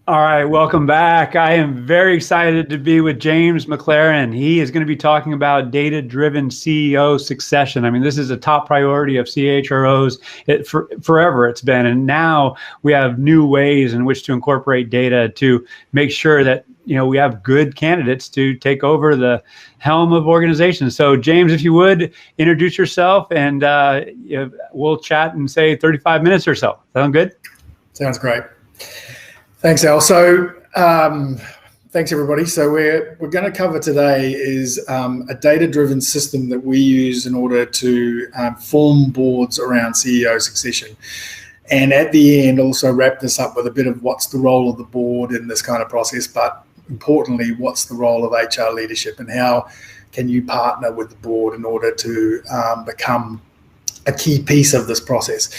All right, welcome back. I am very excited to be with James McClaren. He is going to be talking about data-driven CEO succession. I mean, this is a top priority of CHROs forever it's been. And now we have new ways in which to incorporate data to make sure that we have good candidates to take over the helm of organizations. So James, if you would, introduce yourself and we'll chat in, say, 35 minutes or so. Sound good? Sounds great. Thanks, Al. So, thanks everybody. So we're going to cover today is a data-driven system that we use in order to form boards around CEO succession. And at the end, also wrap this up with a bit of what's the role of the board in this kind of process, but importantly, what's the role of HR leadership and how can you partner with the board in order to become a key piece of this process.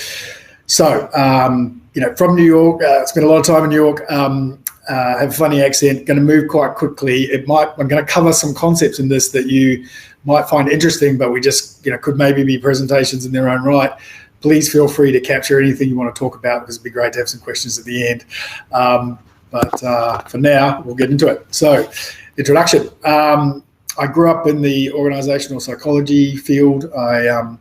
So, from New York, spent a lot of time in New York, have a funny accent, going to move quite quickly. I'm going to cover some concepts in this that you might find interesting, but we just, could maybe be presentations in their own right. Please feel free to capture anything you want to talk about because it'd be great to have some questions at the end. But for now, we'll get into it. So, introduction. I grew up in the organizational psychology field. I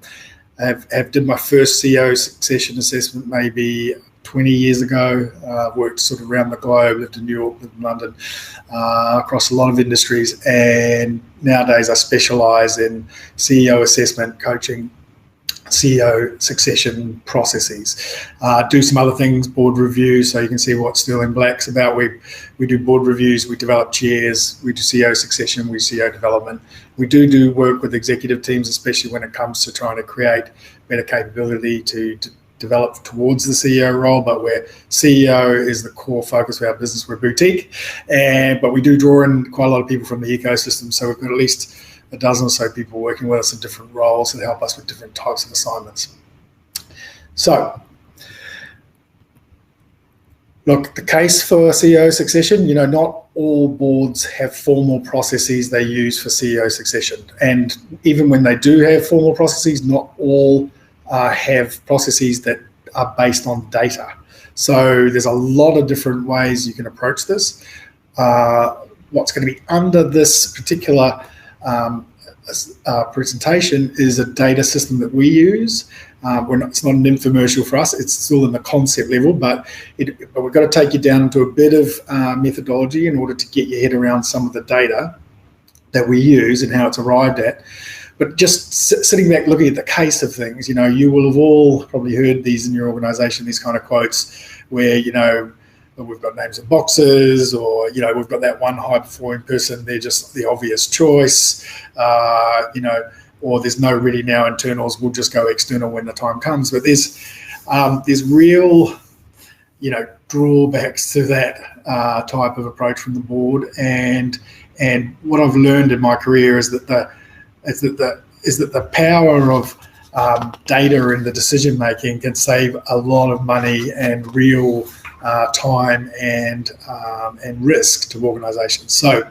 have did my first CEO succession assessment maybe 20 years ago. Worked sort of around the globe, lived in New York, lived in London, across a lot of industries. And nowadays I specialize in CEO assessment, coaching, CEO succession processes. Do some other things, board reviews, so you can see what Sterling Black's about. We do board reviews, we develop chairs, we do CEO succession, we do CEO development. We do work with executive teams, especially when it comes to trying to create better capability to develop towards the CEO role, but where CEO is the core focus of our business, we're boutique. But we do draw in quite a lot of people from the ecosystem, so we've got at least a dozen or so people working with us in different roles that help us with different types of assignments. So, look, the case for CEO succession, not all boards have formal processes they use for CEO succession. And even when they do have formal processes, not all have processes that are based on data. So there's a lot of different ways you can approach this. What's going to be under this particular presentation is a data system that we use. It's not an infomercial for us. It's still in the concept level, but we've got to take you down into a bit of methodology in order to get your head around some of the data that we use and how it's arrived at. But just sitting back looking at the case of things, you will have all probably heard these in your organisation, these kind of quotes where, we've got names of boxes, or we've got that one high-performing person. They're just the obvious choice, or there's no really now internals. We'll just go external when the time comes. But there's real, drawbacks to that type of approach from the board. And what I've learned in my career is that the power of data in the decision making can save a lot of money and real time and risk to organisations. So,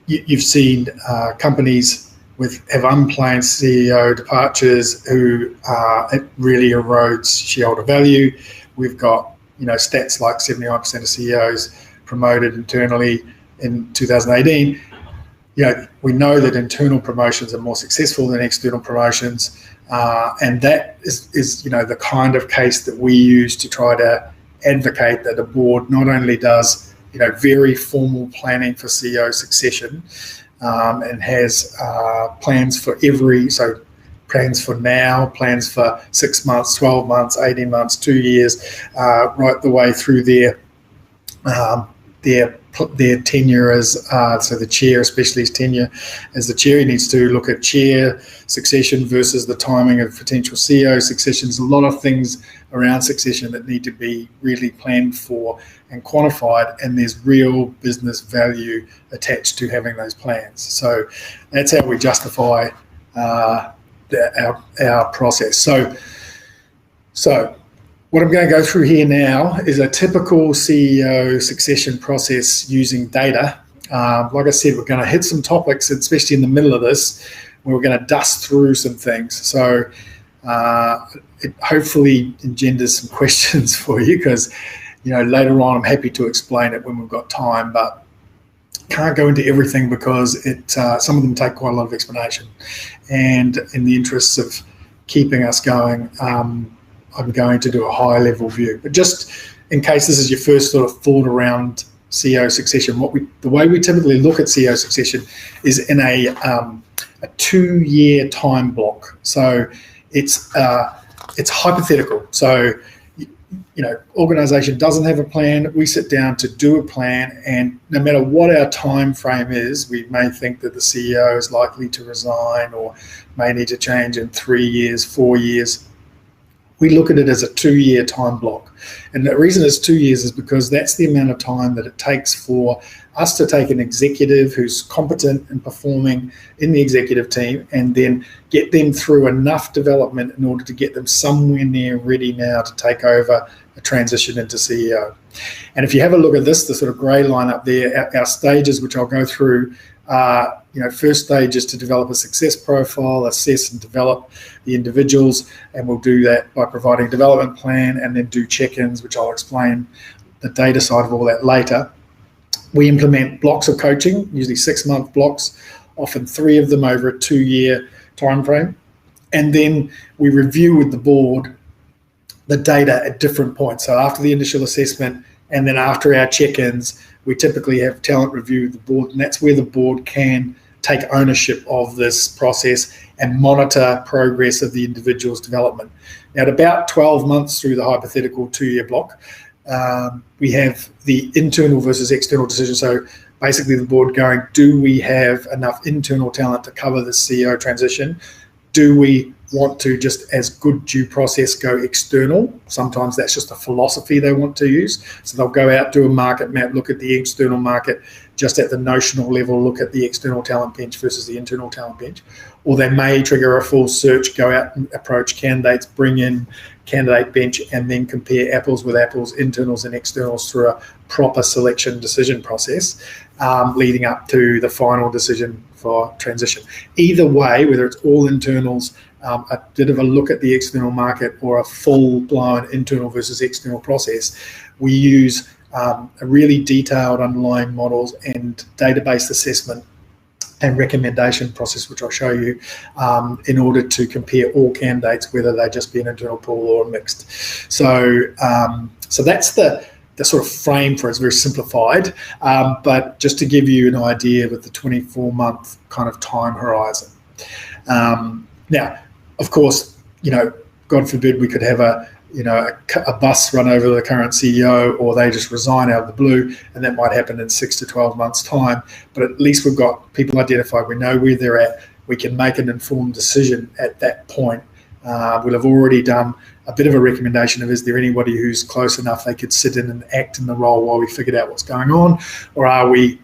you've seen companies have unplanned CEO departures who it really erodes shareholder value. We've got stats like 79% of CEOs promoted internally in 2018. We know that internal promotions are more successful than external promotions. And that is the kind of case that we use to try to advocate that a board not only does very formal planning for CEO succession and has plans for plans for now, plans for 6 months, 12 months, 18 months, 2 years, right the way through their tenure as so the chair, especially his tenure as the chair. He needs to look at chair succession versus the timing of potential CEO succession. There's a lot of things around succession that need to be really planned for and quantified, and there's real business value attached to having those plans. So that's how we justify our process. So what I'm going to go through here now is a typical CEO succession process using data. Like I said, we're going to hit some topics, especially in the middle of this, where we're going to dust through some things. So it hopefully engenders some questions for you, because later on I'm happy to explain it when we've got time, but can't go into everything because some of them take quite a lot of explanation. And in the interests of keeping us going, I'm going to do a high level view. But just in case this is your first sort of thought around CEO succession, the way we typically look at CEO succession is in a 2-year time block. So it's hypothetical. So organization doesn't have a plan. We sit down to do a plan, and no matter what our time frame is, we may think that the CEO is likely to resign or may need to change in 3 years, 4 years. We look at it as a 2-year time block. And the reason it's 2 years is because that's the amount of time that it takes for us to take an executive who's competent and performing in the executive team and then get them through enough development in order to get them somewhere near ready now to take over a transition into CEO. And if you have a look at this, the sort of grey line up there, our stages, which I'll go through, first stage is to develop a success profile, assess and develop the individuals, and we'll do that by providing a development plan and then do check-ins, which I'll explain the data side of all that later. We implement blocks of coaching, usually 6-month blocks, often 3 of them over a 2-year time frame. And then we review with the board the data at different points. So after the initial assessment and then after our check-ins, we typically have talent review with the board, and that's where the board can take ownership of this process and monitor progress of the individual's development. Now, at about 12 months through the hypothetical 2-year block, we have the internal versus external decision. So basically the board going, do we have enough internal talent to cover the CEO transition? Do we want to, just as good due process, go external? Sometimes that's just a philosophy they want to use. So they'll go out, do a market map, look at the external market, just at the notional level, look at the external talent bench versus the internal talent bench. Or they may trigger a full search, go out and approach candidates, bring in candidate bench, and then compare apples with apples, internals and externals through a proper selection decision process, leading up to the final decision for transition. Either way, whether it's all internals, a bit of a look at the external market, or a full-blown internal versus external process, we use a really detailed underlying models and database assessment and recommendation process, which I'll show you, in order to compare all candidates, whether they just be an internal pool or mixed. So that's the sort of frame for it. It's very simplified, but just to give you an idea with the 24-month kind of time horizon. Now, of course, God forbid we could have a bus run over the current CEO, or they just resign out of the blue, and that might happen in 6 to 12 months' time. But at least we've got people identified. We know where they're at. We can make an informed decision at that point. We'll have already done a bit of a recommendation of, is there anybody who's close enough they could sit in and act in the role while we figured out what's going on, or are we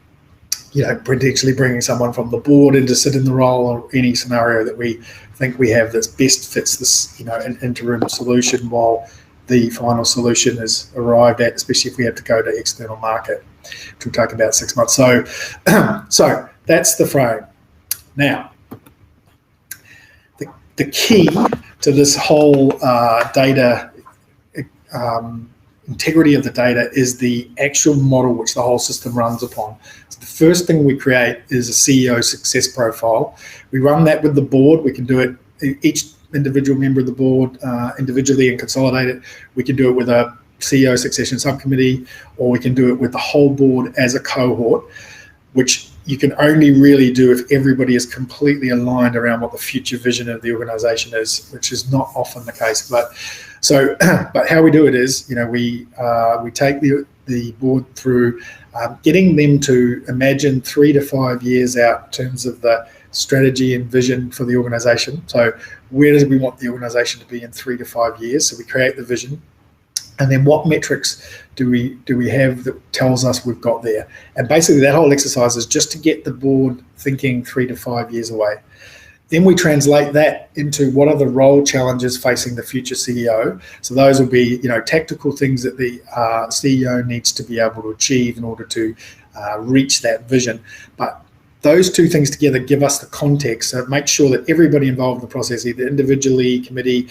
potentially bringing someone from the board in to sit in the role, or any scenario that we think we have that best fits this, an interim solution while the final solution is arrived at, especially if we have to go to external market, which will take about 6 months. So that's the frame. Now, the key to this whole data integrity of the data is the actual model which the whole system runs upon. So the first thing we create is a CEO success profile. We run that with the board. We can do it, each individual member of the board individually, and consolidate it. We can do it with a CEO succession subcommittee, or we can do it with the whole board as a cohort, which you can only really do if everybody is completely aligned around what the future vision of the organization is, which is not often the case. But how we do it is, we take the board through getting them to imagine 3 to 5 years out in terms of the strategy and vision for the organization. So where do we want the organization to be in 3 to 5 years? So we create the vision. And then what metrics do we have that tells us we've got there? And basically that whole exercise is just to get the board thinking 3 to 5 years away. Then we translate that into what are the role challenges facing the future CEO. So those will be, tactical things that the CEO needs to be able to achieve in order to reach that vision. But those two things together give us the context. So make sure that everybody involved in the process, either individually, committee,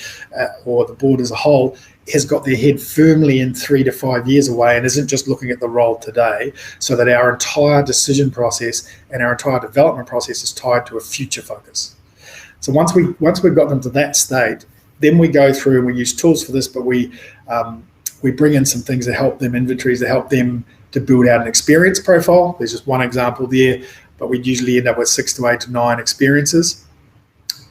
or the board as a whole, has got their head firmly in 3 to 5 years away and isn't just looking at the role today, so that our entire decision process and our entire development process is tied to a future focus. So once we've got them to that state, then we go through and we use tools for this, but we bring in some things that help them, inventories that help them to build out an experience profile. There's just one example there, but we usually end up with 6 to 8 to 9 experiences.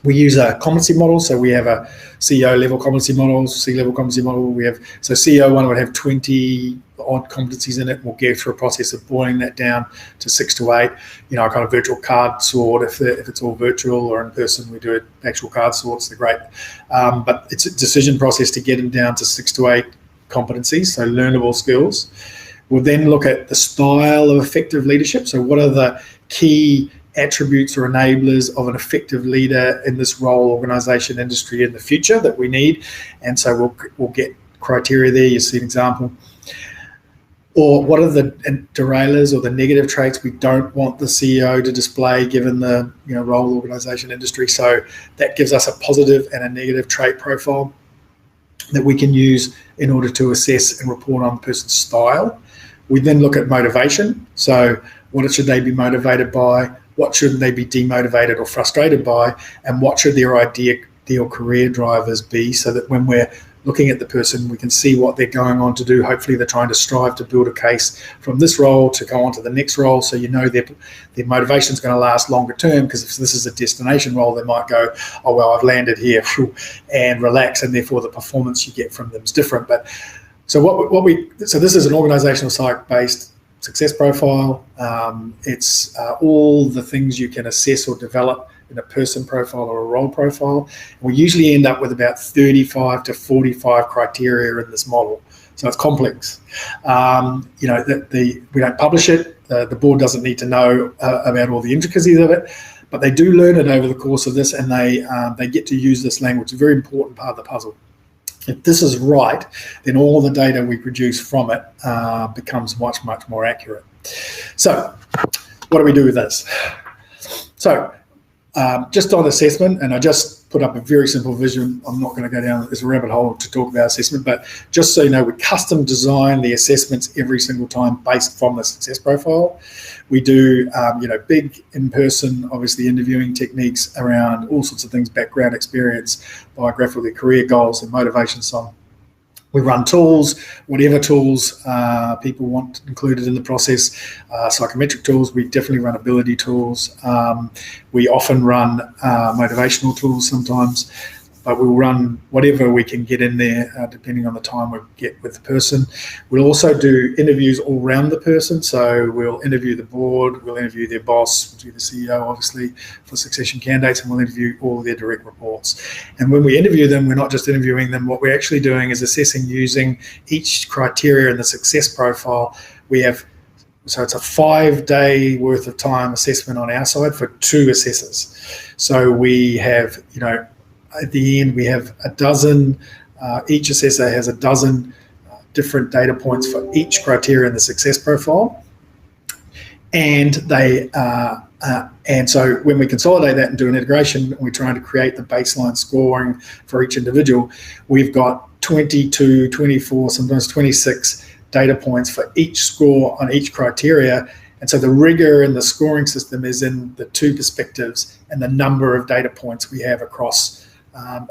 We use a competency model, so we have a CEO level competency model, C-level competency model. So CEO one would have 20 odd competencies in it. We'll go through a process of boiling that down to 6 to 8. A kind of virtual card sort. If it's all virtual or in person, we do it actual card sorts. They're great, but it's a decision process to get them down to 6 to 8 competencies, so learnable skills. We'll then look at the style of effective leadership. So what are the key attributes or enablers of an effective leader in this role, organization, industry in the future that we need? And so we'll get criteria there. You see an example. Or what are the derailers or the negative traits we don't want the CEO to display given the role, organization, industry? So that gives us a positive and a negative trait profile that we can use in order to assess and report on the person's style. We then look at motivation. So what should they be motivated by? What shouldn't they be demotivated or frustrated by? And what should their ideal career drivers be, so that when we're looking at the person, we can see what they're going on to do. Hopefully they're trying to strive to build a case from this role to go on to the next role. So their motivation is going to last longer term, because if this is a destination role, they might go, oh, well, I've landed here, and relax, and therefore the performance you get from them is different. But so this is an organizational psych-based success profile. It's all the things you can assess or develop in a person profile or a role profile. We usually end up with about 35 to 45 criteria in this model. So it's complex. We don't publish it. The board doesn't need to know about all the intricacies of it, but they do learn it over the course of this, and they get to use this language. It's a very important part of the puzzle. If this is right, then all the data we produce from it becomes much, much more accurate. So what do we do with this? So just on assessment, and I just put up a very simple vision. I'm not going to go down this rabbit hole to talk about assessment, but just so you know, we custom design the assessments every single time based from the success profile. We do, big in-person, obviously, interviewing techniques around all sorts of things: background, experience, biographical, their career goals, and motivation. So we run tools, whatever tools people want included in the process. Psychometric tools, we definitely run ability tools. We often run motivational tools sometimes, but we'll run whatever we can get in there depending on the time we get with the person. We'll also do interviews all around the person. So we'll interview the board, we'll interview their boss, we'll do the CEO, obviously, for succession candidates, and we'll interview all of their direct reports. And when we interview them, we're not just interviewing them. What we're actually doing is assessing using each criteria in the success profile. So it's a 5-day worth of time assessment on our side for 2 assessors. So we have, at the end, we have a dozen, each assessor has a dozen different data points for each criteria in the success profile. And so when we consolidate that and do an integration, we're trying to create the baseline scoring for each individual. We've got 22, 24, sometimes 26 data points for each score on each criteria. And so the rigor in the scoring system is in the 2 perspectives and the number of data points we have across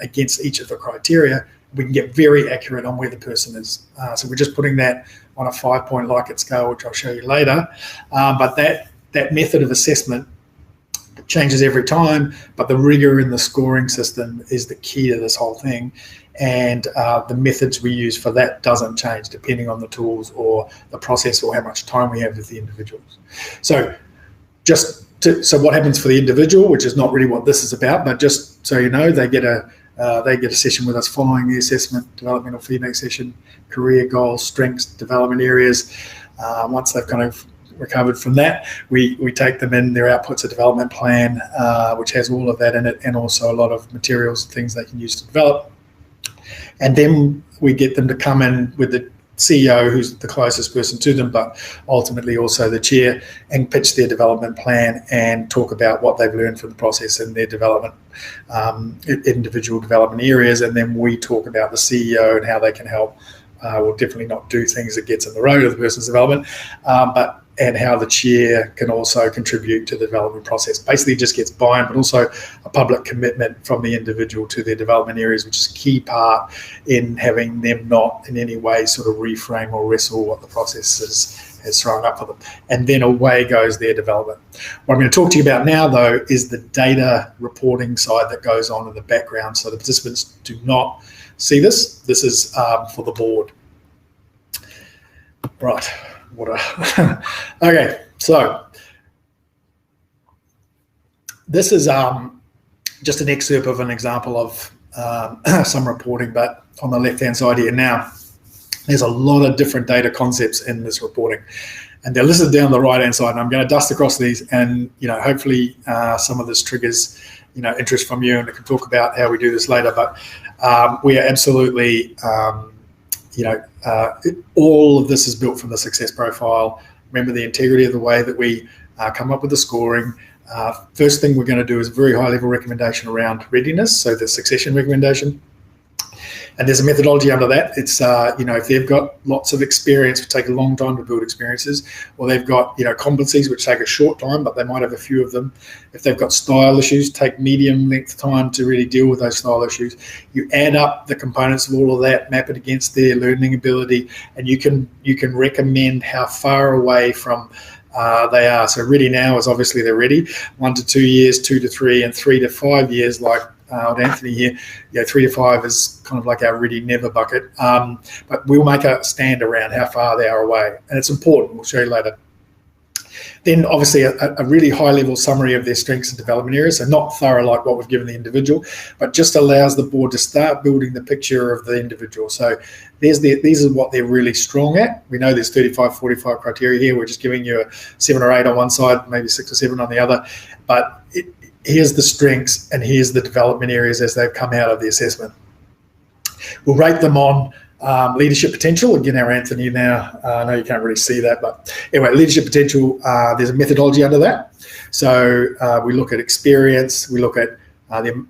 against each of the criteria. We can get very accurate on where the person is. So we're just putting that on a 5-point Likert scale, which I'll show you later. But that method of assessment changes every time, but the rigor in the scoring system is the key to this whole thing. And the methods we use for that doesn't change depending on the tools or the process or how much time we have with the individuals. So so what happens for the individual, which is not really what this is about, but just so you know, they get a session with us following the assessment, developmental feedback session, career goals, strengths, development areas. Once they've kind of recovered from that, we take them in. Their output's a development plan, which has all of that in it, and also a lot of materials, things they can use to develop. And then we get them to come in with the CEO, who's the closest person to them, but ultimately also the chair, and pitch their development plan and talk about what they've learned from the process in their development, individual development areas. And then we talk about the CEO and how they can help. We'll definitely not do things that gets in the road of the person's development, and how the chair can also contribute to the development process. Basically, just gets buy-in, but also a public commitment from the individual to their development areas, which is a key part in having them not in any way sort of reframe or wrestle what the process has thrown up for them. And then away goes their development. What I'm going to talk to you about now, though, is the data reporting side that goes on in the background. So the participants do not see this. This is for the board. Right. Okay, so this is just an excerpt of an example of some reporting, but on the left-hand side here now, there's a lot of different data concepts in this reporting, and they're listed down the right-hand side. And I'm going to dust across these, and hopefully some of this triggers interest from you, and we can talk about how we do this later. But we are absolutely all of this is built from the success profile. Remember the integrity of the way that we come up with the scoring. First thing we're going to do is a very high level recommendation around readiness, so the succession recommendation. And there's a methodology under that. It's, if they've got lots of experience, which take a long time to build experiences, or they've got, competencies which take a short time, but they might have a few of them. If they've got style issues, take medium length time to really deal with those style issues. You add up the components of all of that, map it against their learning ability, and you can recommend how far away from they are. So ready now is obviously they're ready. 1 to 2 years, 2 to 3, and 3 to 5 years, like Anthony here. 3 to 5 is kind of like our ready never bucket. But we'll make a stand around how far they are away, and it's important. We'll show you later. Then obviously a really high level summary of their strengths and development areas. So not thorough like what we've given the individual, but just allows the board to start building the picture of the individual. So these are what they're really strong at. We know there's 35, 45 criteria here. We're just giving you a 7 or 8 on one side, maybe 6 or 7 on the other. But here's the strengths and here's the development areas as they've come out of the assessment. We'll rate them on leadership potential. Again, our Anthony now, I know you can't really see that, but anyway, leadership potential, there's a methodology under that. So we look at experience, we look at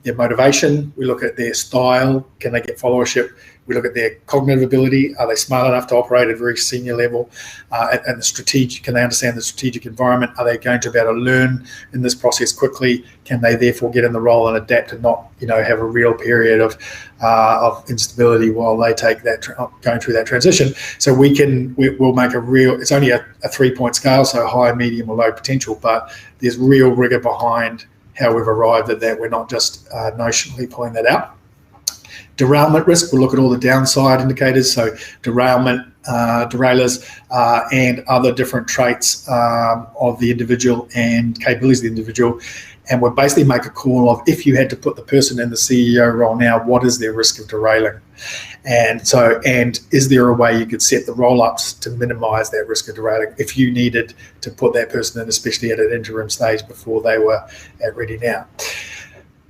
their motivation, we look at their style, can they get followership, we look at their cognitive ability, are they smart enough to operate at a very senior level, and the strategic, can they understand the strategic environment, are they going to be able to learn in this process quickly, can they therefore get in the role and adapt and not have a real period of instability while they take that going through that transition. So we'll make a real, it's only a 3-point scale, so high, medium or low potential, but there's real rigor behind how we've arrived at that. We're not just notionally pulling that out. Derailment risk, we'll look at all the downside indicators, so derailment, derailers, and other different traits of the individual and capabilities of the individual. And we'll basically make a call of, if you had to put the person in the CEO role now, what is their risk of derailing? And is there a way you could set the roll-ups to minimise that risk of derailing if you needed to put that person in, especially at an interim stage before they were at ready now?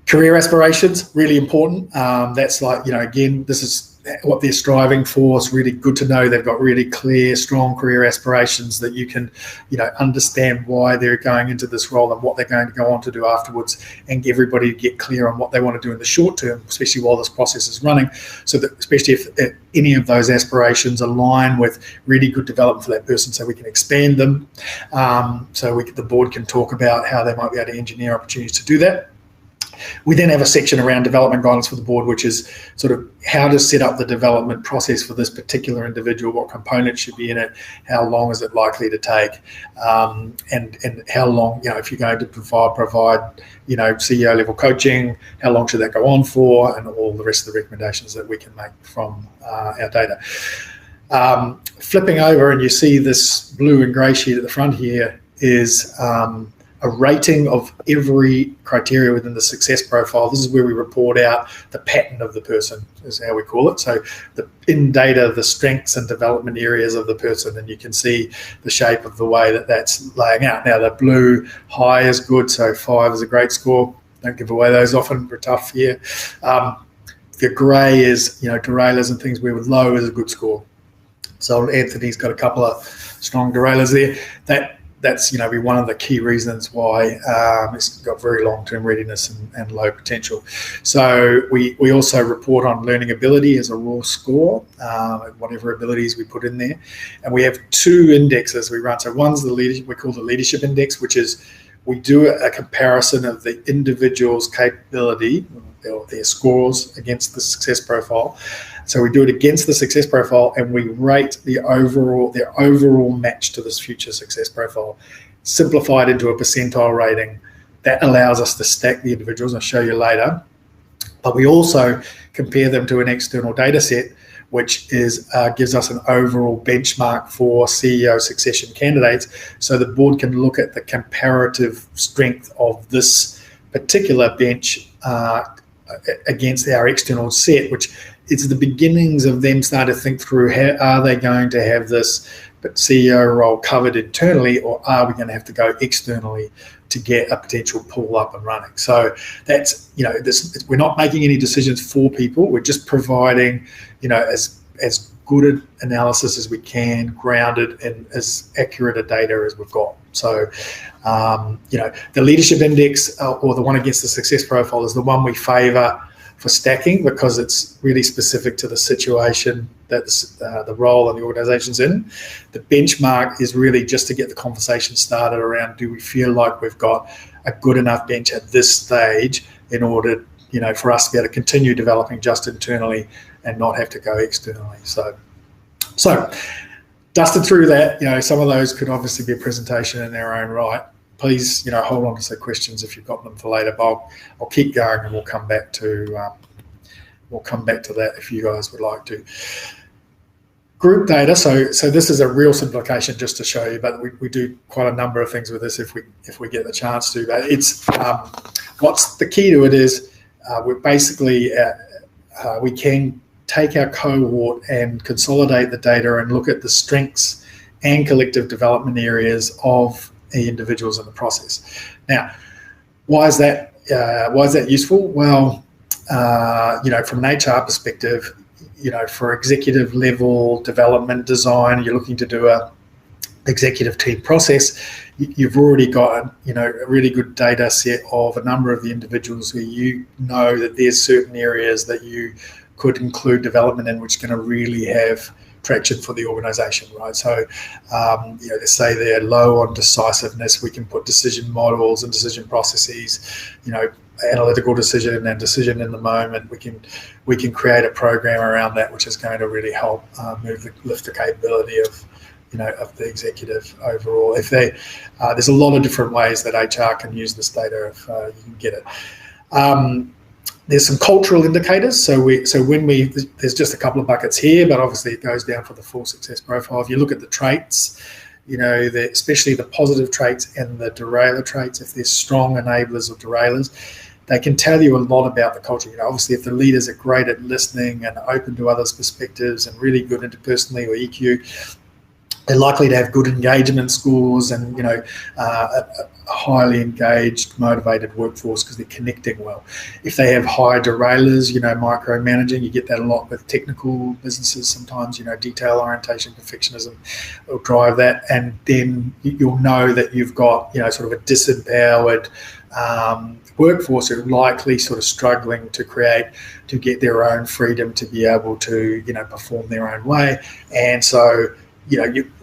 Career aspirations, really important. That's like, again, this is what they're striving for. It's really good to know they've got really clear, strong career aspirations that you can, understand why they're going into this role and what they're going to go on to do afterwards, and get everybody to get clear on what they want to do in the short term, especially while this process is running. So that, especially if any of those aspirations align with really good development for that person, so we can expand them. The board can talk about how they might be able to engineer opportunities to do that. We then have a section around development guidance for the board, which is sort of how to set up the development process for this particular individual, what components should be in it, how long is it likely to take, and how long, if you're going to provide CEO level coaching, how long should that go on for, and all the rest of the recommendations that we can make from our data. Flipping over, and you see this blue and grey sheet at the front here is a rating of every criteria within the success profile. This is where we report out the pattern of the person, is how we call it. So in data, the strengths and development areas of the person, and you can see the shape of the way that that's laying out. Now, the blue high is good, so 5 is a great score. Don't give away those often, we're tough here. The grey is, derailers and things where with low is a good score. So Anthony's got a couple of strong derailers there. That's be one of the key reasons why it's got very long-term readiness and low potential. So we also report on learning ability as a raw score, whatever abilities we put in there, and we have 2 indexes we run. So one's we call the leadership index, which is we do a comparison of the individual's capability or their scores against the success profile. So we do it against the success profile, and we rate their overall match to this future success profile, simplified into a percentile rating. That allows us to stack the individuals. I'll show you later. But we also compare them to an external data set, which gives us an overall benchmark for CEO succession candidates. So the board can look at the comparative strength of this particular bench against our external set, which is the beginnings of them starting to think through how are they going to have this CEO role covered internally, or are we going to have to go externally to get a potential pool up and running? So that's, we're not making any decisions for people. We're just providing, as good an analysis as we can, grounded in as accurate a data as we've got. So, the leadership index or the one against the success profile is the one we favour for stacking, because it's really specific to the situation that the role and the organisation's in. The benchmark is really just to get the conversation started around, do we feel like we've got a good enough bench at this stage in order, for us to be able to continue developing just internally and not have to go externally. So dusted through that, some of those could obviously be a presentation in their own right. Please, hold on to some questions if you've got them for later. But I'll keep going, and we'll come back to that if you guys would like to. Group data. So this is a real simplification just to show you, but we do quite a number of things with this if we get the chance to. But it's what's the key to it is we're basically we can take our cohort and consolidate the data and look at the strengths and collective development areas of the individuals in the process. Now, why is that useful? Well, from an HR perspective, for executive level development design, you're looking to do a executive team process. You've already got a really good data set of a number of the individuals who that there's certain areas that you could include development in, which is going to really have traction for the organisation, right? So, let's say they're low on decisiveness. We can put decision models and decision processes, analytical decision and decision in the moment. We can create a program around that, which is going to really help lift the capability of the executive overall. If there's a lot of different ways that HR can use this data if you can get it. There's some cultural indicators. So there's just a couple of buckets here, but obviously it goes down for the full success profile. If you look at the traits, especially the positive traits and the derailer traits, if there's strong enablers or derailers, they can tell you a lot about the culture. Obviously if the leaders are great at listening and open to others' perspectives and really good interpersonally or EQ, they're likely to have good engagement scores and a highly engaged, motivated workforce because they're connecting well. If they have high derailers, micromanaging, you get that a lot with technical businesses sometimes. Detail orientation, perfectionism will drive that, and then you'll know that you've got sort of a disempowered workforce who are likely sort of struggling to get their own freedom to be able to perform their own way, and so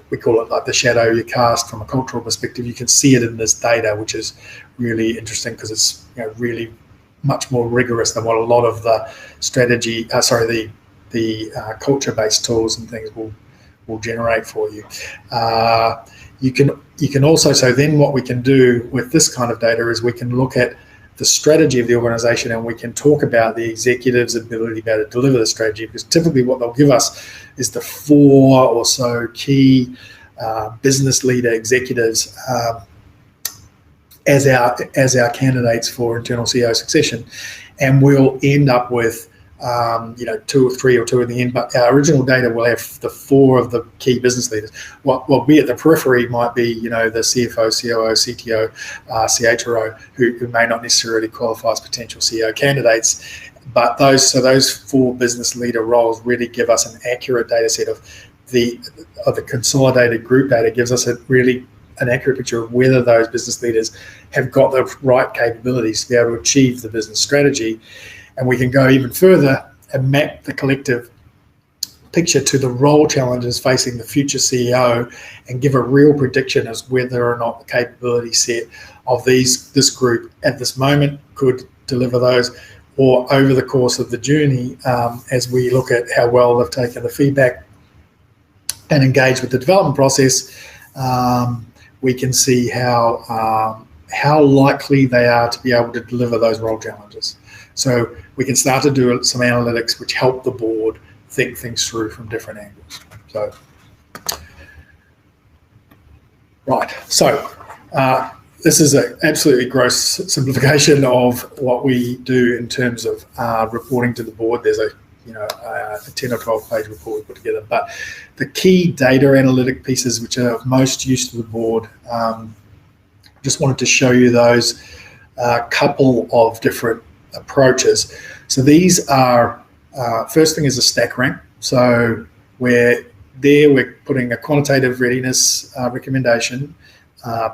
we call it like the shadow you cast from a cultural perspective. You can see it in this data, which is really interesting because it's really much more rigorous than what a lot of the culture-based tools and things will generate for you. You can also, so then what we can do with this kind of data is we can look at the strategy of the organisation, and we can talk about the executive's ability to be able to deliver the strategy, because typically what they'll give us is the 4 or so key business leader executives as our candidates for internal CEO succession, and we'll end up with 2 or 3 or 2 in the end, but our original data will have the 4 of the key business leaders. What be at the periphery might be, the CFO, COO, CTO, CHRO, who may not necessarily qualify as potential CEO candidates, but those 4 business leader roles really give us an accurate data set of the consolidated group data gives us an accurate picture of whether those business leaders have got the right capabilities to be able to achieve the business strategy. And we can go even further and map the collective picture to the role challenges facing the future CEO and give a real prediction as whether or not the capability set of this group at this moment could deliver those, or over the course of the journey, as we look at how well they've taken the feedback and engaged with the development process, we can see how likely they are to be able to deliver those role challenges. So we can start to do some analytics which help the board think things through from different angles. So, right. So this is an absolutely gross simplification of what we do in terms of reporting to the board. There's a 10 or 12 page report we put together. But the key data analytic pieces which are of most use to the board, just wanted to show you those couple of different approaches. So these are, first thing is a stack rank. So we're putting a quantitative readiness recommendation,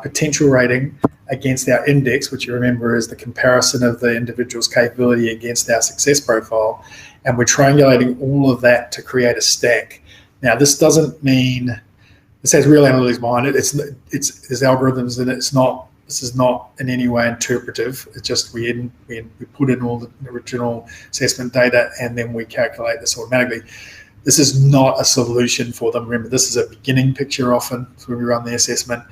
potential rating against our index, which you remember is the comparison of the individual's capability against our success profile. And we're triangulating all of that to create a stack. Now, this doesn't mean, this has real analytics behind it. There's algorithms in it. This is not in any way interpretive. It's just we put in all the original assessment data and then we calculate this automatically. This is not a solution for them. Remember, this is a beginning picture often when we run the assessment.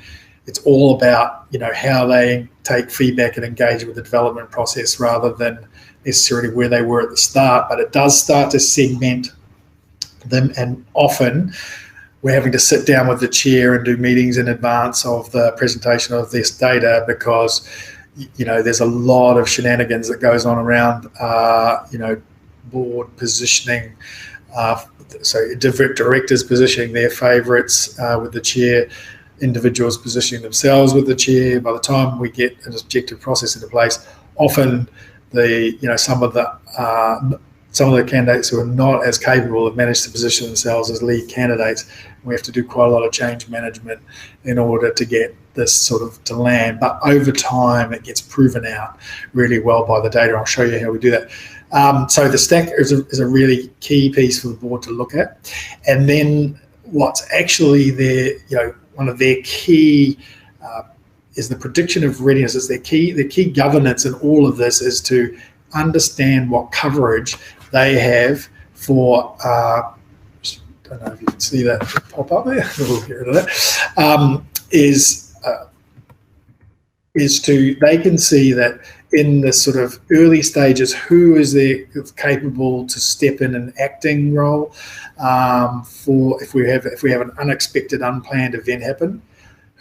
It's all about, how they take feedback and engage with the development process rather than necessarily where they were at the start. But it does start to segment them, and often we're having to sit down with the chair and do meetings in advance of the presentation of this data because, there's a lot of shenanigans that goes on around, board positioning, so directors positioning their favourites with the chair, individuals positioning themselves with the chair. By the time we get an objective process into place, often some of the candidates who are not as capable have managed to position themselves as lead candidates. We have to do quite a lot of change management in order to get this sort of to land. But over time, it gets proven out really well by the data. I'll show you how we do that. So the stack is a really key piece for the board to look at. And then what's actually one of their key is the prediction of readiness. It's the key governance in all of this is to understand what coverage they have for, I don't know if you can see that pop up there, we'll get rid of that, they can see that in the sort of early stages, who is there capable to step in an acting role for if we have an unexpected, unplanned event happen.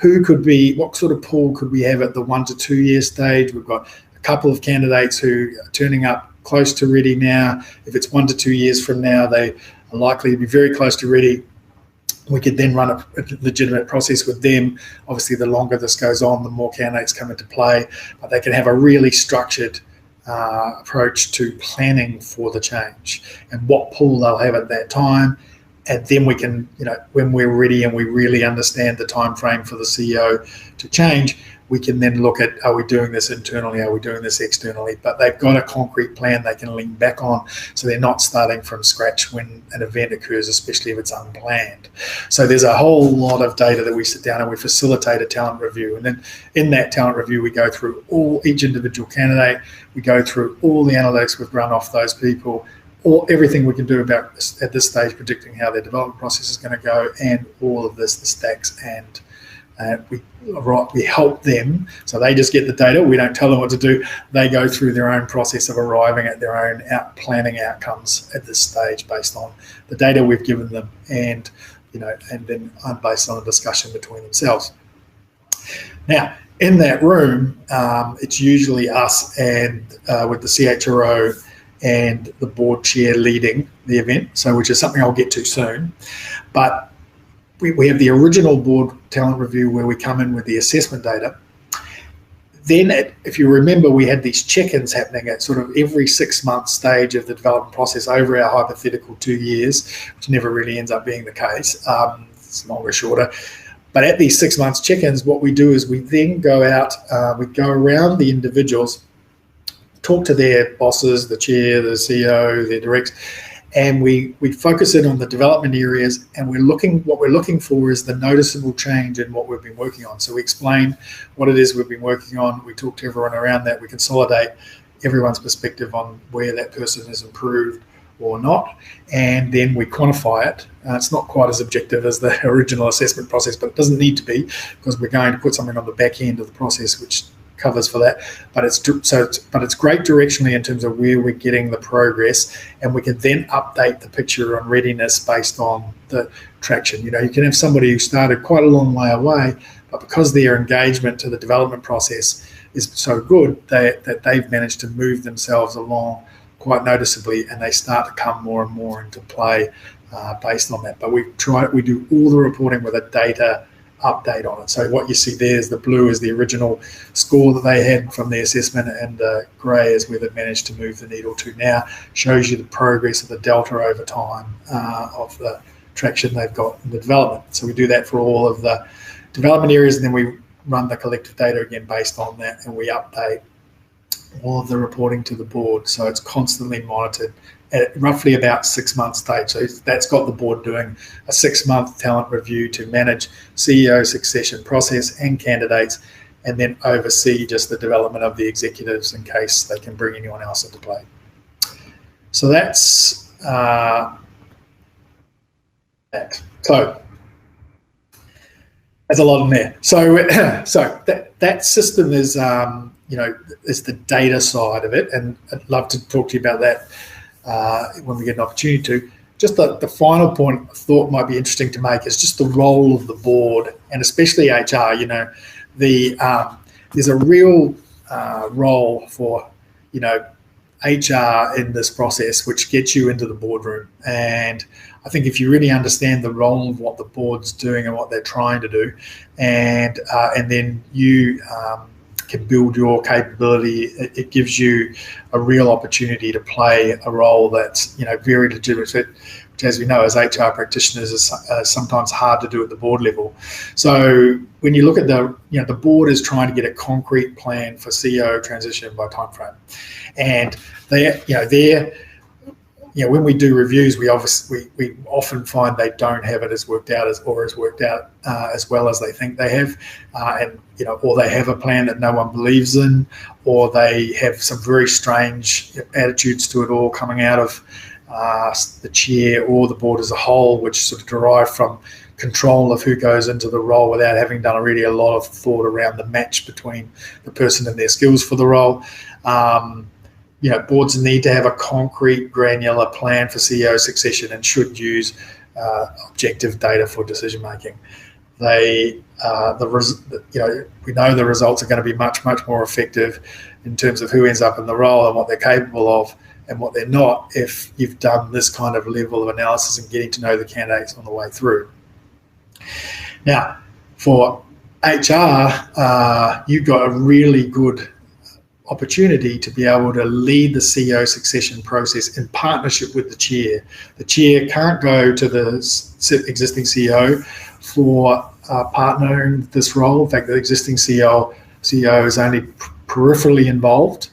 What sort of pool could we have at the 1 to 2 year stage? We've got a couple of candidates who are turning up close to ready now. If it's 1 to 2 years from now, they are likely to be very close to ready. We could then run a legitimate process with them. Obviously, the longer this goes on, the more candidates come into play, but they can have a really structured approach to planning for the change and what pool they'll have at that time. And then we can, when we're ready and we really understand the time frame for the CEO to change, we can then look at, are we doing this internally? Are we doing this externally? But they've got a concrete plan they can lean back on, so they're not starting from scratch when an event occurs, especially if it's unplanned. So there's a whole lot of data that we sit down and we facilitate a talent review. And then in that talent review, we go through each individual candidate. We go through all the analytics we've run off those people, everything we can do about this, at this stage, predicting how their development process is going to go, and all of this, the stacks, and we help them. So they just get the data. We don't tell them what to do. They go through their own process of arriving at their own planning outcomes at this stage based on the data we've given them, and then based on a discussion between themselves. Now, in that room, it's usually us and with the CHRO and the board chair leading the event, which is something I'll get to soon. But we have the original board talent review where we come in with the assessment data. then, if you remember, we had these check-ins happening at sort of every 6-month stage of the development process over our hypothetical 2 years, which never really ends up being the case. It's longer or shorter. But at these 6 months check-ins, what we do is we then go out, we go around the individuals, talk to their bosses, the chair, the CEO, their directors, and we focus in on the development areas, and what we're looking for is the noticeable change in what we've been working on. So we explain what it is we've been working on. We talk to everyone around that. We consolidate everyone's perspective on where that person has improved or not, and then we quantify it. It's not quite as objective as the original assessment process, but it doesn't need to be, because we're going to put something on the back end of the process which covers for that. But it's great directionally in terms of where we're getting the progress, and we can then update the picture on readiness based on the traction. You can have somebody who started quite a long way away, but because their engagement to the development process is so good, that they've managed to move themselves along quite noticeably, and they start to come more and more into play based on that. But we do all the reporting with a data update on it. So what you see there is the blue is the original score that they had from the assessment, and grey is where they've managed to move the needle to now. Shows you the progress of the delta over time of the traction they've got in the development. So we do that for all of the development areas, and then we run the collective data again based on that, and we update all of the reporting to the board. So it's constantly monitored at roughly about 6 months stage. So that's got the board doing a 6-month talent review to manage CEO succession process and candidates, and then oversee just the development of the executives in case they can bring anyone else into play. So that's that. So there's a lot in there. So that system is is the data side of it, and I'd love to talk to you about that when we get an opportunity to. Just the final point I thought might be interesting to make is just the role of the board, and especially HR. There's a real role for HR in this process, which gets you into the boardroom. And I think if you really understand the role of what the board's doing and what they're trying to do, and then you can build your capability, it gives you a real opportunity to play a role that's very legitimate, which, as we know, as HR practitioners, is sometimes hard to do at the board level. So when you look at the board is trying to get a concrete plan for CEO transition by timeframe, and when we do reviews, we often find they don't have it as worked out as well as they think they have, or they have a plan that no one believes in, or they have some very strange attitudes to it all coming out of the chair or the board as a whole, which sort of derive from control of who goes into the role without having done really a lot of thought around the match between the person and their skills for the role. Boards need to have a concrete, granular plan for CEO succession and should use objective data for decision making. We know the results are going to be much, much more effective in terms of who ends up in the role and what they're capable of and what they're not, if you've done this kind of level of analysis and getting to know the candidates on the way through. Now, for HR, you've got a really good opportunity to be able to lead the CEO succession process in partnership with the chair. The chair can't go to the existing CEO for partnering this role. In fact, the existing CEO is only peripherally involved.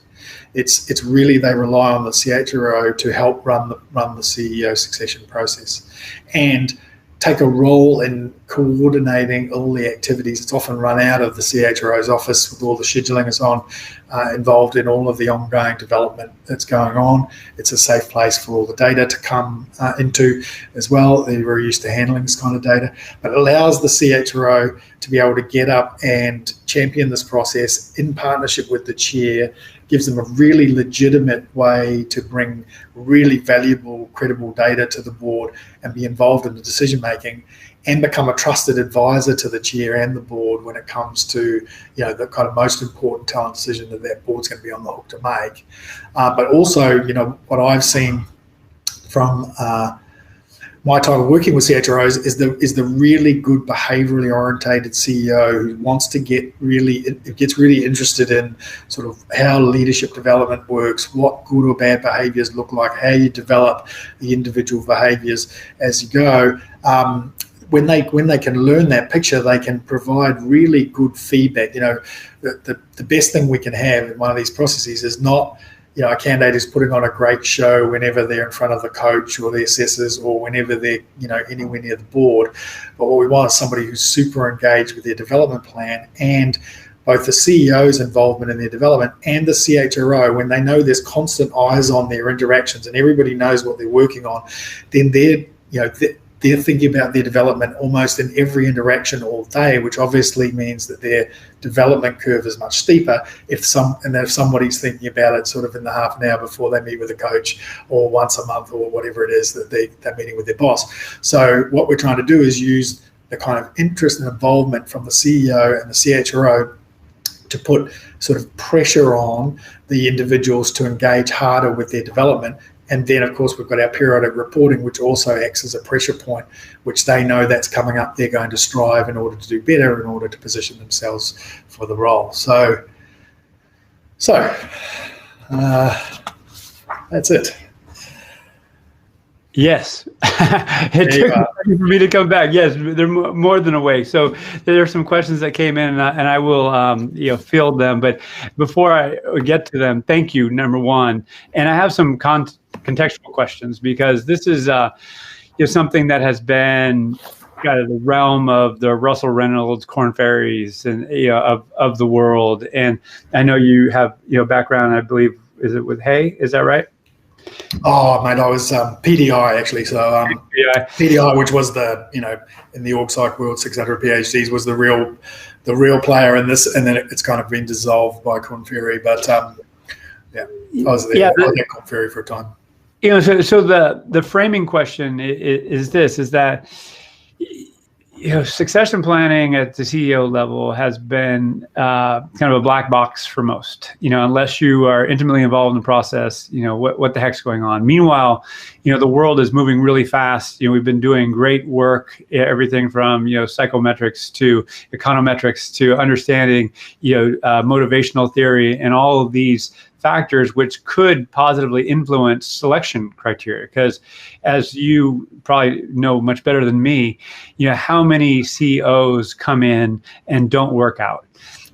It's really they rely on the CHRO to help run the CEO succession process and take a role in coordinating all the activities. It's often run out of the CHRO's office with all the scheduling and so on, involved in all of the ongoing development that's going on. It's a safe place for all the data to come into as well. They're very used to handling this kind of data, but it allows the CHRO to be able to get up and champion this process in partnership with the chair, gives them a really legitimate way to bring really valuable, credible data to the board and be involved in the decision making and become a trusted advisor to the chair and the board when it comes to the kind of most important talent decision that board's going to be on the hook to make. But also, what I've seen from my title working with CHROs is the really good behaviorally orientated CEO who wants to gets really interested in sort of how leadership development works, what good or bad behaviors look like, how you develop the individual behaviors as you go. When they can learn that picture, they can provide really good feedback. The best thing we can have in one of these processes is not, a candidate is putting on a great show whenever they're in front of the coach or the assessors or whenever they're, anywhere near the board. But what we want is somebody who's super engaged with their development plan, and both the CEO's involvement in their development and the CHRO, when they know there's constant eyes on their interactions and everybody knows what they're working on, then they're thinking about their development almost in every interaction all day, which obviously means that their development curve is much steeper if somebody's thinking about it sort of in the half an hour before they meet with a coach, or once a month, or whatever it is that they're meeting with their boss. So what we're trying to do is use the kind of interest and involvement from the CEO and the CHRO to put sort of pressure on the individuals to engage harder with their development. And then, of course, we've got our periodic reporting, which also acts as a pressure point, which they know that's coming up. They're going to strive in order to do better, in order to position themselves for the role. So that's it. Yes. It took for me to come back. Yes, they're more than awake. So there are some questions that came in, and I will field them. But before I get to them, thank you, number one. And I have some contextual questions, because this is something that has been kind of the realm of the Russell Reynolds, Korn Ferries, and of the world. And I know you have background, I believe, is it with Hay? Is that right? Oh, mate, I was PDI actually. So PDI, which was the in the org psych world, 600 PhDs was the real player in this, and then it's kind of been dissolved by Korn Ferry. But I was there. I was at Korn Ferry for a time. So the framing question is that succession planning at the CEO level has been kind of a black box for most, unless you are intimately involved in the process, what the heck's going on. Meanwhile, the world is moving really fast. We've been doing great work, everything from, psychometrics to econometrics to understanding, motivational theory and all of these factors which could positively influence selection criteria. Because as you probably know much better than me, how many CEOs come in and don't work out.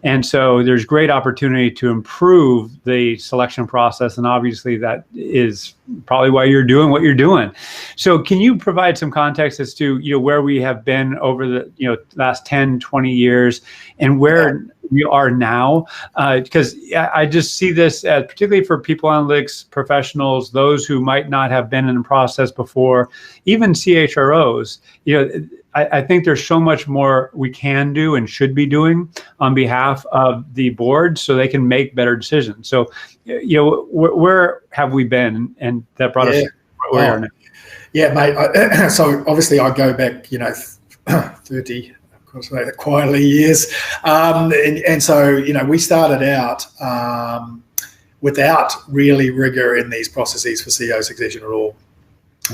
And so there's great opportunity to improve the selection process. And obviously that is probably why you're doing what you're doing. So can you provide some context as to, where we have been over the, last 10, 20 years and where we are now? Because I just see this as, particularly for people analytics professionals, those who might not have been in the process before, even CHROs, I think there's so much more we can do and should be doing on behalf of the board so they can make better decisions. So, where have we been? And that brought us where we are now. Yeah, mate. So obviously I go back, 30, of course, quietly years. And so, we started out without really rigor in these processes for CEO succession at all.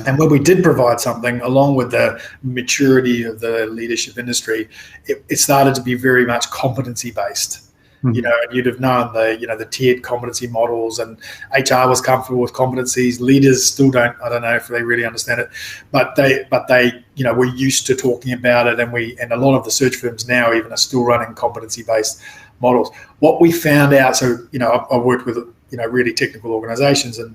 And when we did provide something, along with the maturity of the leadership industry, it started to be very much competency-based. And you'd have known the tiered competency models, and HR was comfortable with competencies. Leaders still don't. I don't know if they really understand it, but they were used to talking about it, and a lot of the search firms now even are still running competency-based models. What we found out, so I've worked with really technical organisations, and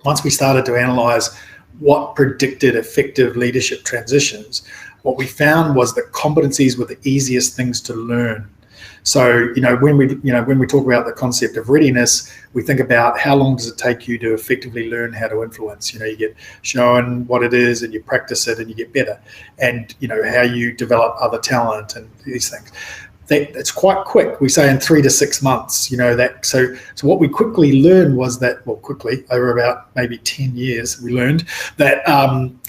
once we started to analyse what predicted effective leadership transitions, what we found was that competencies were the easiest things to learn. So, when we talk about the concept of readiness, we think about how long does it take you to effectively learn how to influence. You get shown what it is and you practice it and you get better, and how you develop other talent and these things. It's quite quick. We say in 3 to 6 months, so what we quickly learned was that, quickly over about maybe 10 years, we learned that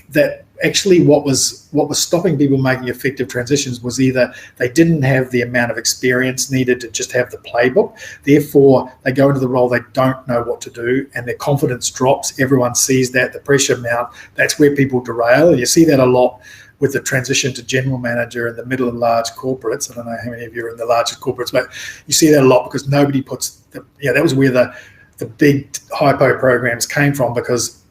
that actually what was stopping people making effective transitions was either they didn't have the amount of experience needed to just have the playbook. Therefore, they go into the role, they don't know what to do, and their confidence drops. Everyone sees that, the pressure mount. That's where people derail. And you see that a lot with the transition to general manager in the middle and large corporates. I don't know how many of you are in the largest corporates, but you see that a lot because nobody puts, that was where the big hypo programs came from, because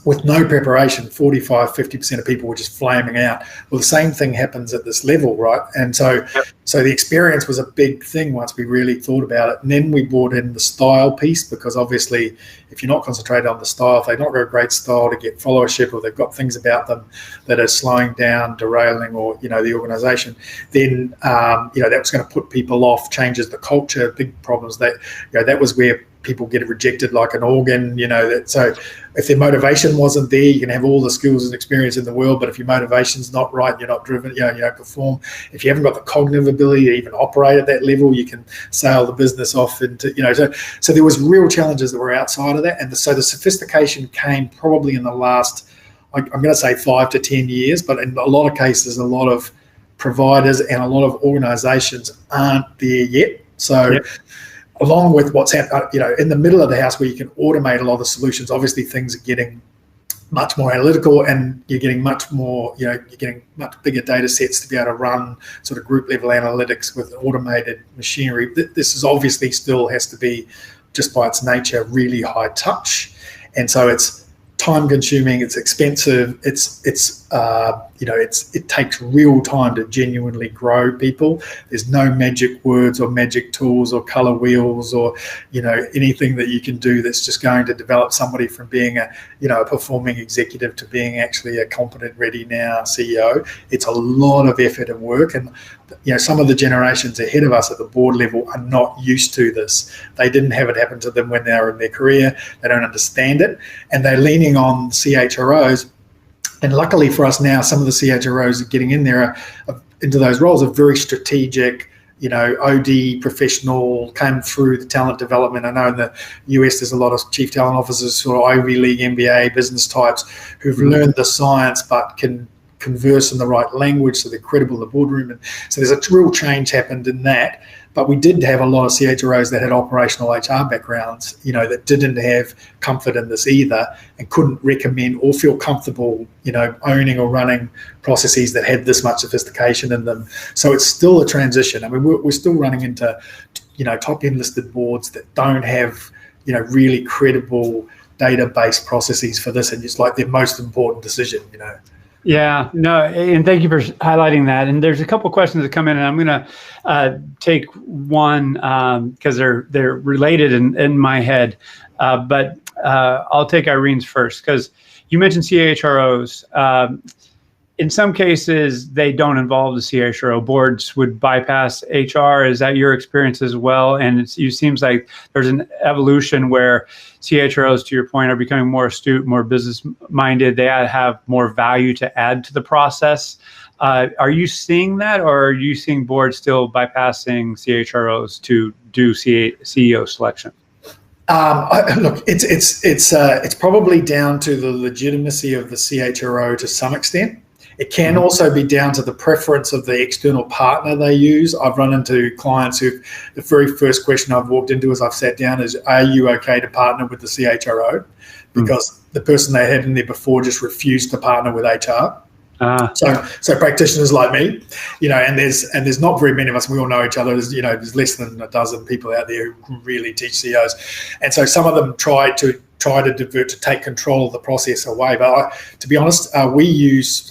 with no preparation, 45, 50% of people were just flaming out. Well, the same thing happens at this level, right? And so the experience was a big thing once we really thought about it. And then we brought in the style piece, because obviously if you're not concentrated on the style, if they've not got a great style to get followership, or they've got things about them that are slowing down, derailing, or, the organisation, then, that was going to put people off, changes the culture, big problems. That was where people get rejected like an organ, so if their motivation wasn't there, you can have all the skills and experience in the world, but if your motivation's not right, you're not driven, you don't perform. If you haven't got the cognitive ability to even operate at that level, you can sail the business off into, so there was real challenges that were outside of that. And so the sophistication came probably in the last, I'm going to say 5 to 10 years, but in a lot of cases, a lot of providers and a lot of organizations aren't there yet. So along with what's happening, in the middle of the house where you can automate a lot of the solutions, obviously things are getting much more analytical, and you're getting much more, you're getting much bigger data sets to be able to run sort of group level analytics with automated machinery. This is obviously still has to be, just by its nature, really high touch. And so it's time consuming, it's expensive, it takes real time to genuinely grow people. There's no magic words or magic tools or color wheels or anything that you can do that's just going to develop somebody from being a performing executive to being actually a competent, ready now CEO. It's a lot of effort and work, and some of the generations ahead of us at the board level are not used to this. They didn't have it happen to them when they were in their career. They don't understand it, and they're leaning on CHROs. And luckily for us now, some of the CHROs getting in there into those roles are very strategic, OD professional, came through the talent development. I know in the US there's a lot of chief talent officers, sort of Ivy League MBA business types who've learned the science but can converse in the right language, so they're credible in the boardroom. And so there's a real change happened in that. But we did have a lot of CHROs that had operational HR backgrounds, that didn't have comfort in this either, and couldn't recommend or feel comfortable, owning or running processes that had this much sophistication in them. So it's still a transition. I mean, we're still running into, top end listed boards that don't have, really credible database processes for this, and it's like their most important decision, Yeah, no, and thank you for highlighting that. And there's a couple of questions that come in, and I'm going to take one because they're related in my head. But I'll take Irene's first, because you mentioned CHROs. In some cases, they don't involve the CHRO. Boards would bypass HR. Is that your experience as well? And it seems like there's an evolution where CHROs, to your point, are becoming more astute, more business-minded. They have more value to add to the process. Are you seeing that, or are you seeing boards still bypassing CHROs to do CEO selection? Look, it's probably down to the legitimacy of the CHRO to some extent. It can also be down to the preference of the external partner they use. I've run into clients who, the very first question I've walked into as I've sat down is, are you okay to partner with the CHRO? Because the person they had in there before just refused to partner with HR. So practitioners like me, and there's not very many of us. We all know each other. There's less than a dozen people out there who really teach CEOs, and so some of them try to divert, to take control of the process away. But to be honest, we use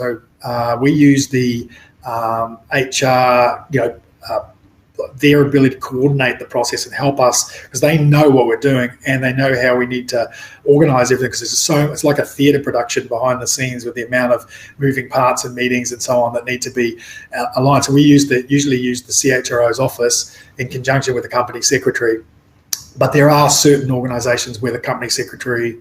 the HR, their ability to coordinate the process and help us, because they know what we're doing and they know how we need to organise everything, because it's like a theatre production behind the scenes with the amount of moving parts and meetings and so on that need to be aligned. So we usually use the CHRO's office in conjunction with the company secretary, but there are certain organisations where the company secretary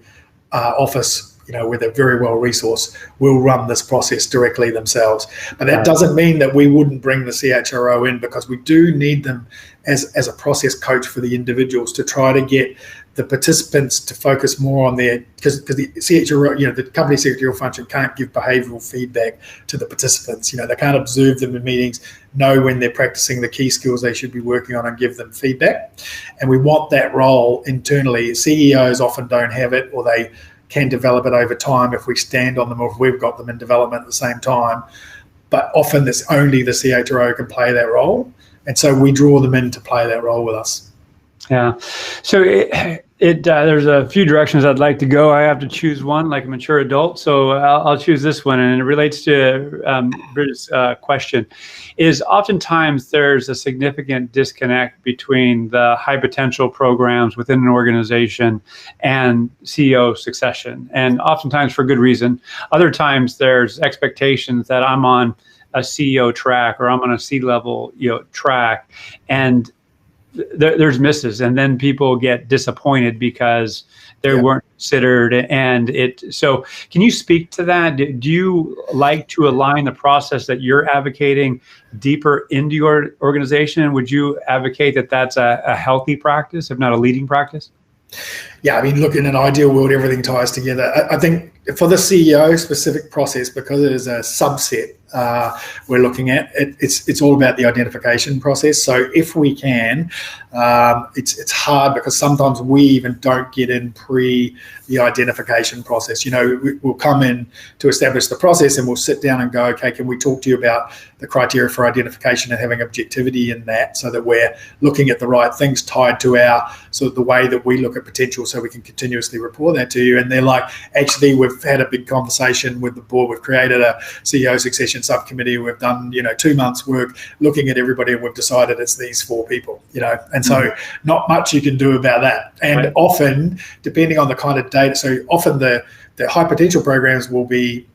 office, where they're very well resourced, will run this process directly themselves. But that doesn't mean that we wouldn't bring the CHRO in, because we do need them as a process coach for the individuals to try to get the participants to focus more on their, because the CHRO, the company secretarial function can't give behavioural feedback to the participants. They can't observe them in meetings, know when they're practicing the key skills they should be working on, and give them feedback. And we want that role internally. CEOs often don't have it, or they can develop it over time if we stand on them, or if we've got them in development at the same time. But often it's only the CHRO can play that role. And so we draw them in to play that role with us. Yeah. So there's a few directions I'd like to go. I have to choose one like a mature adult. So I'll choose this one. And it relates to Bridget's question. Is oftentimes there's a significant disconnect between the high potential programs within an organization and CEO succession. And oftentimes for good reason. Other times there's expectations that I'm on a CEO track or I'm on a C-level track. And there's misses, and then people get disappointed because they weren't considered. And so can you speak to that? Do you like to align the process that you're advocating deeper into your organization? Would you advocate that that's a healthy practice, if not a leading practice? Yeah, I mean, look, in an ideal world, everything ties together. I think for the CEO specific process, because it is a subset we're looking at, it's all about the identification process. So if we can, it's hard because sometimes we even don't get in pre the identification process. We'll come in to establish the process and we'll sit down and go, okay, can we talk to you about the criteria for identification and having objectivity in that, so that we're looking at the right things tied to our sort of the way that we look at potential, so we can continuously report that to you. And they're like, actually, we've had a big conversation with the board. We've created a CEO succession subcommittee. We've done 2 months work looking at everybody, and we've decided it's these 4 people. And so not much you can do about that. And often, depending on the kind of data, so often the high potential programs will be,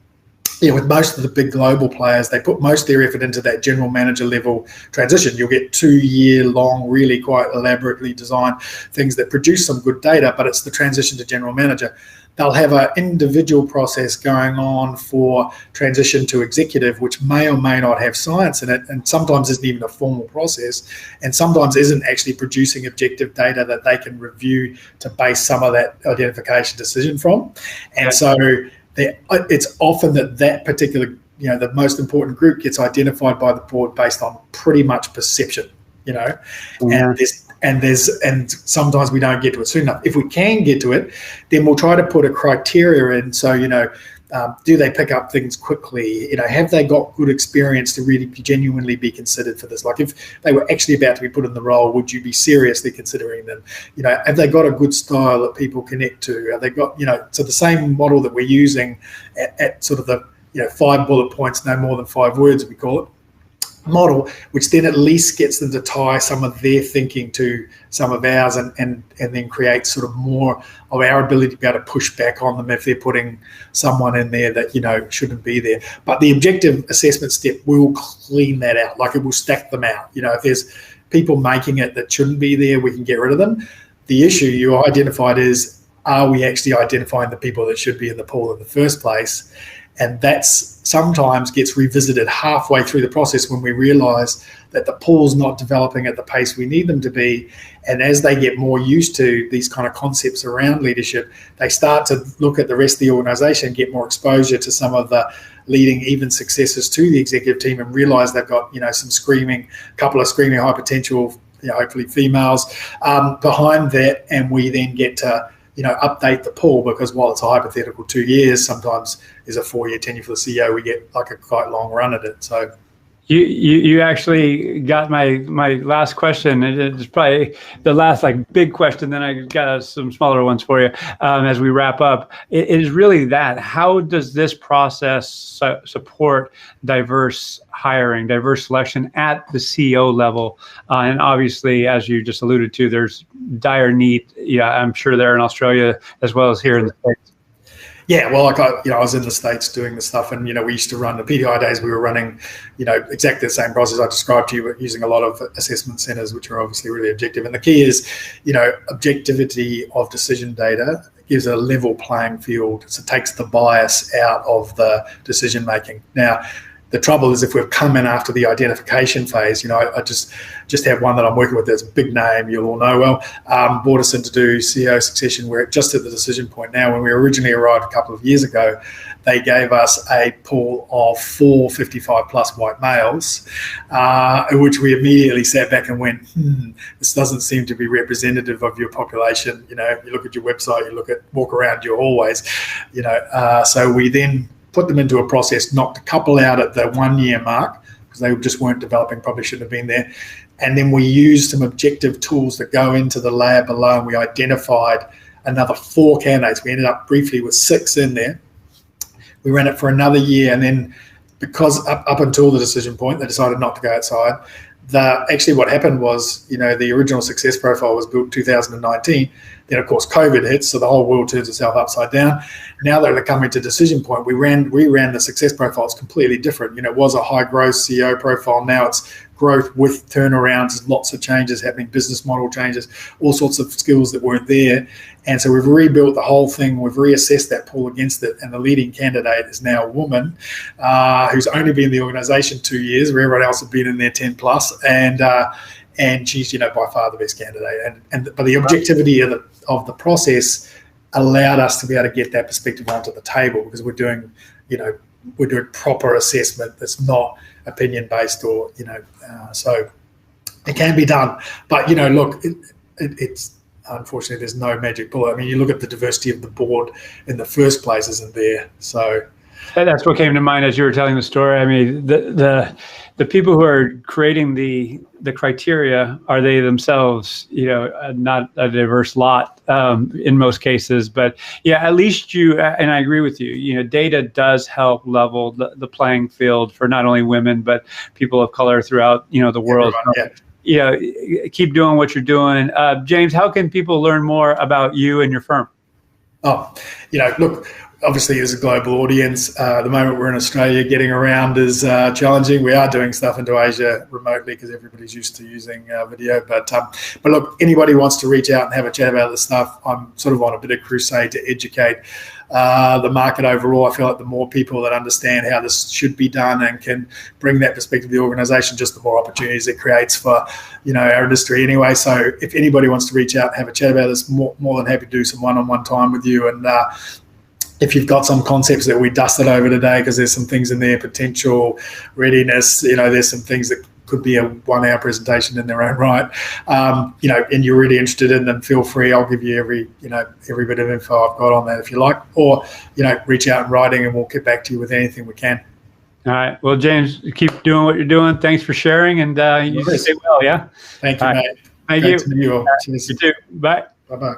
with most of the big global players, they put most of their effort into that general manager level transition. You'll get 2-year-long, really quite elaborately designed things that produce some good data, but it's the transition to general manager. They'll have an individual process going on for transition to executive, which may or may not have science in it, and sometimes isn't even a formal process, and sometimes isn't actually producing objective data that they can review to base some of that identification decision from. And so it's often that particular, the most important group gets identified by the board based on pretty much perception, and sometimes we don't get to it soon enough. If we can get to it, then we'll try to put a criteria in. So, do they pick up things quickly? Have they got good experience to really genuinely be considered for this? Like, if they were actually about to be put in the role, would you be seriously considering them? Have they got a good style that people connect to? Have they got, so the same model that we're using at sort of the, 5 bullet points, no more than 5 words, we call it, model, which then at least gets them to tie some of their thinking to some of ours, and then create sort of more of our ability to be able to push back on them if they're putting someone in there that shouldn't be there. But the objective assessment step will clean that out. Like, it will stack them out. If there's people making it that shouldn't be there, we can get rid of them. The issue you identified is, are we actually identifying the people that should be in the pool in the first place? And that's sometimes gets revisited halfway through the process when we realise that the pool's not developing at the pace we need them to be. And as they get more used to these kind of concepts around leadership, they start to look at the rest of the organisation, get more exposure to some of the leading even successes to the executive team, and realise they've got couple of screaming high potential, hopefully females behind that, and we then get to update the pool, because while it's a hypothetical 2 years, sometimes is a 4-year tenure for the CEO. We get like a quite long run at it. So you actually got my last question. It's probably the last big question. Then I got some smaller ones for you as we wrap up. It is really that. How does this process support diverse hiring, diverse selection at the CEO level? And obviously, as you just alluded to, there's dire need. I'm sure there in Australia as well as here in the States. Yeah, well, I was in the States doing the stuff, and we used to run the PDI days. We were running, exactly the same process I described to you, but using a lot of assessment centers, which are obviously really objective. And the key is, objectivity of decision data gives a level playing field. So it takes the bias out of the decision making. Now, The trouble is if we've come in after the identification phase, I just have one that I'm working with that's a big name, you'll all know well, brought us in to do CEO succession. We're just at the decision point now. When we originally arrived a couple of years ago, they gave us a pool of 4 55-plus white males, in which we immediately sat back and went, this doesn't seem to be representative of your population. You look at your website, walk around your hallways, so we then put them into a process, knocked a couple out at the 1 year mark because they just weren't developing, probably shouldn't have been there. And then we used some objective tools that go into the layer below, and we identified another 4 candidates. We ended up briefly with 6 in there. We ran it for another year, and then because up until the decision point, they decided not to go outside. Actually what happened was, the original success profile was built 2019. Then of course COVID hits, so the whole world turns itself upside down. Now that they're coming to decision point, we ran the success profile. It's completely different. It was a high growth CEO profile. Now it's growth with turnarounds, lots of changes happening, business model changes, all sorts of skills that weren't there. And so we've rebuilt the whole thing. We've reassessed that pool against it. And the leading candidate is now a woman who's only been in the organization 2 years, where everyone else had been in there 10 plus. And she's, by far the best candidate. But the objectivity of the process allowed us to be able to get that perspective onto the table, because we're doing proper assessment that's not opinion based or so it can be done. But look, it's unfortunately there's no magic bullet. I mean, you look at the diversity of the board in the first place isn't there. So that's what came to mind as you were telling the story. I mean, the people who are creating the criteria, are they themselves, not a diverse lot in most cases, but yeah, at least and I agree with you, data does help level the playing field for not only women, but people of color throughout, the world. Everyone, yeah. Keep doing what you're doing. James, how can people learn more about you and your firm? Oh, look, obviously as a global audience, the moment we're in Australia, getting around is challenging. We are doing stuff into Asia remotely because everybody's used to using video. But look, anybody wants to reach out and have a chat about this stuff, I'm sort of on a bit of crusade to educate the market overall. I feel like the more people that understand how this should be done and can bring that perspective to the organisation, just the more opportunities it creates for our industry anyway. So if anybody wants to reach out and have a chat about this, more than happy to do some one-on-one time with you. And if you've got some concepts that we dusted over today, because there's some things in there, potential readiness, there's some things that could be a 1 hour presentation in their own right, and you're really interested in them, feel free. I'll give you every bit of info I've got on that if you like, or, reach out in writing and we'll get back to you with anything we can. All right. Well, James, keep doing what you're doing. Thanks for sharing, and you stay well, yeah? Thank you, mate. Thank Great you. to meet you all. Cheers. You too. Bye. Bye-bye.